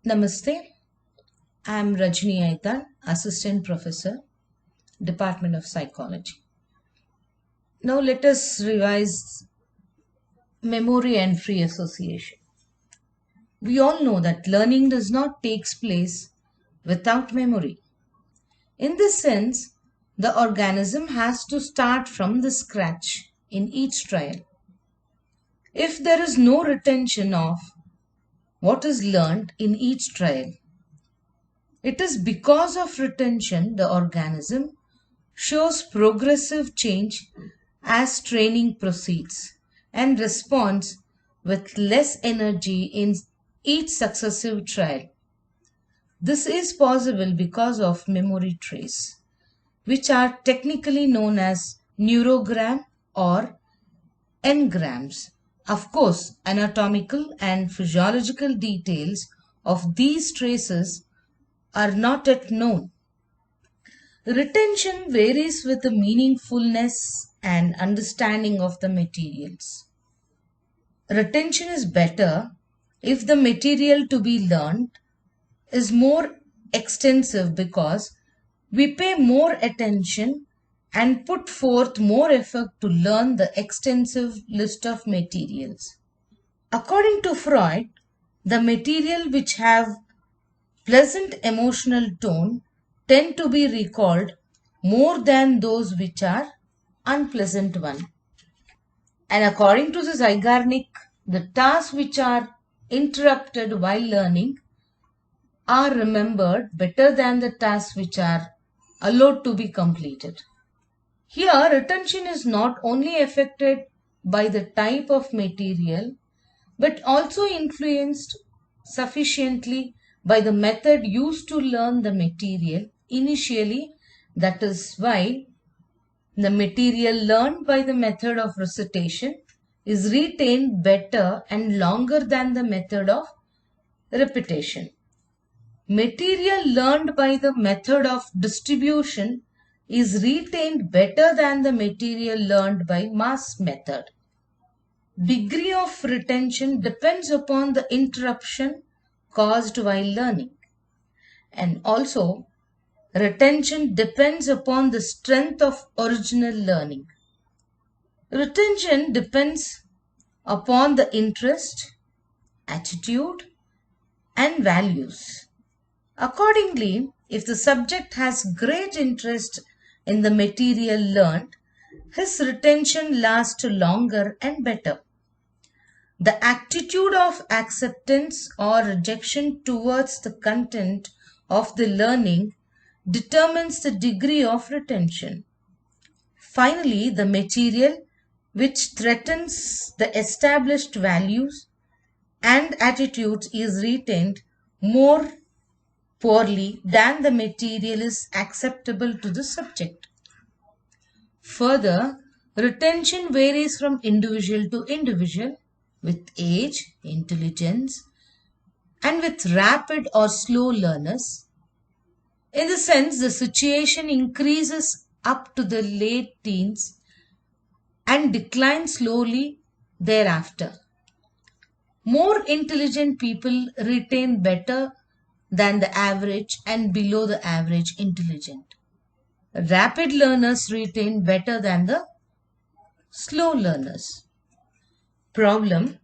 Namaste. I am Rajni Aitan, Assistant Professor, Department of Psychology. Now let us revise memory and free association. We all know that learning does not take place without memory. In this sense, the organism has to start from the scratch in each trial. If there is no retention of what is learned in each trial, it is because of retention the organism shows progressive change as training proceeds and responds with less energy in each successive trial. This is possible because of memory trace, which are technically known as neurogram or engrams. Of course, anatomical and physiological details of these traces are not yet known. Retention varies with the meaningfulness and understanding of the materials. Retention is better if the material to be learned is more extensive because we pay more attention and put forth more effort to learn the extensive list of materials. According to Freud, the material which have pleasant emotional tone tend to be recalled more than those which are unpleasant one. And according to the Zeigarnik, the tasks which are interrupted while learning are remembered better than the tasks which are allowed to be completed. Here, retention is not only affected by the type of material but also influenced sufficiently by the method used to learn the material initially. That is why the material learned by the method of recitation is retained better and longer than the method of repetition. Material learned by the method of distribution is retained better than the material learned by mass method. Degree of retention depends upon the interruption caused while learning, and also retention depends upon the strength of original learning. Retention depends upon the interest, attitude, and values. Accordingly, if the subject has great interest in the material learned, his retention lasts longer and better. The attitude of acceptance or rejection towards the content of the learning determines the degree of retention. Finally, the material which threatens the established values and attitudes is retained more poorly than the material is acceptable to the subject. Further, retention varies from individual to individual with age, intelligence, and with rapid or slow learners. In the sense, the situation increases up to the late teens and declines slowly thereafter. More intelligent people retain better than the average and below the average intelligent. Rapid learners retain better than the slow learners. Problem: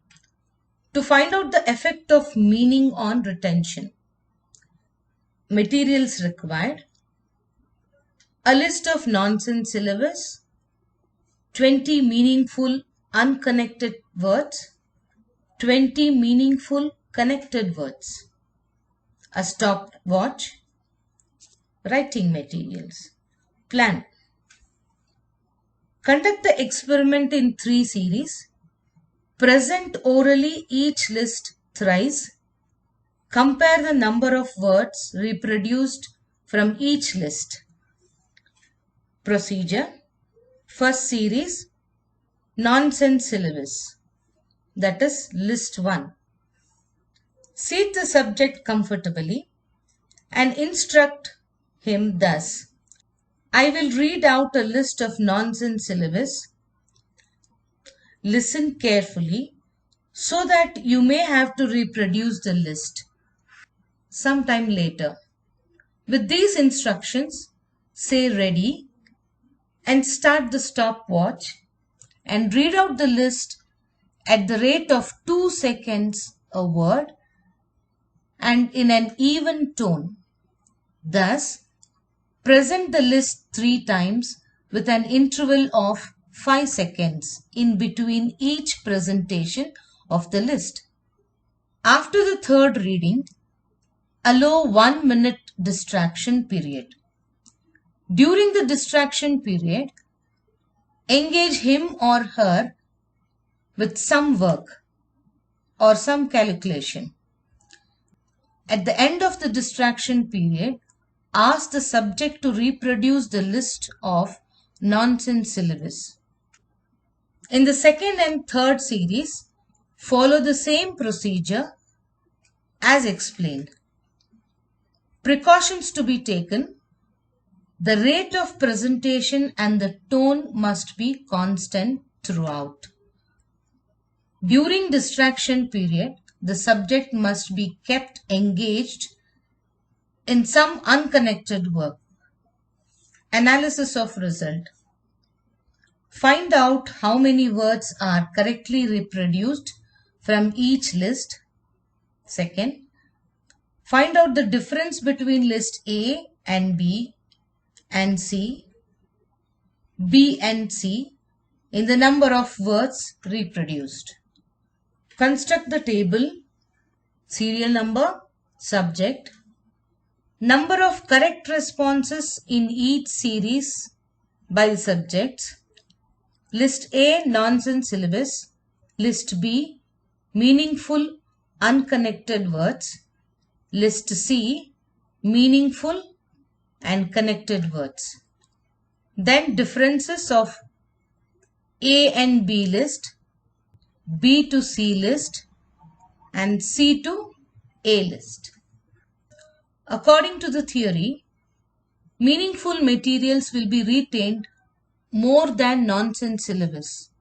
to find out the effect of meaning on retention. Materials required: a list of nonsense syllabus, 20 meaningful unconnected words, 20 meaningful connected words, a stopwatch, writing materials. Plan: conduct the experiment in 3 series. Present orally each list thrice. Compare the number of words reproduced from each list. Procedure: first series, nonsense syllabus, that is list 1. Seat the subject comfortably and instruct him thus: I will read out a list of nonsense syllabus. Listen carefully so that you may have to reproduce the list. sometime later. With these instructions, say ready and start the stopwatch and read out the list at the rate of 2 seconds a word and in an even tone. Thus, present the list 3 times with an interval of 5 seconds in between each presentation of the list. After the third reading, allow 1 minute distraction period. During the distraction period, engage him or her with some work or some calculation. At the end of the distraction period, ask the subject to reproduce the list of nonsense syllabus. In the second and third series, follow the same procedure as explained. Precautions to be taken. The rate of presentation and the tone must be constant throughout. During distraction period, the subject must be kept engaged in some unconnected work. Analysis of result. Find out how many words are correctly reproduced from each list. Second, find out the difference between list A and B and C, B and C in the number of words reproduced. Construct the table, serial number, subject, number of correct responses in each series by the subjects, list A, nonsense syllabus, list B, meaningful unconnected words, list C, meaningful and connected words. Then differences of A and B list, B to C list and C to A list. According to the theory, meaningful materials will be retained more than nonsense syllabus.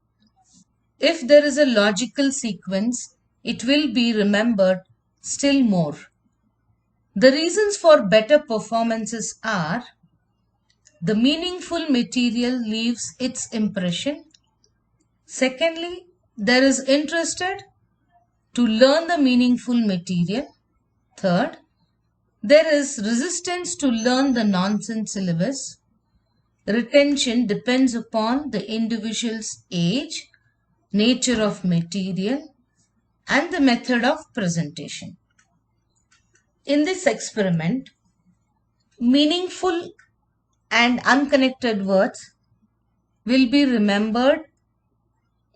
If there is a logical sequence, it will be remembered still more. The reasons for better performances are: the meaningful material leaves its impression. Secondly, there is interested to learn the meaningful material. Third, there is resistance to learn the nonsense syllabus. Retention depends upon the individual's age, nature of material, and the method of presentation. In this experiment, meaningful and unconnected words will be remembered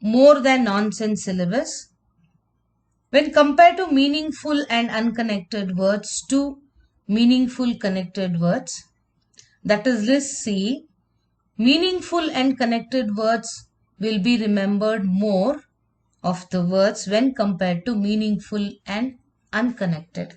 more than nonsense syllabus. When compared to meaningful and unconnected words to meaningful connected words, that is list C, meaningful and connected words will be remembered more of the words when compared to meaningful and unconnected.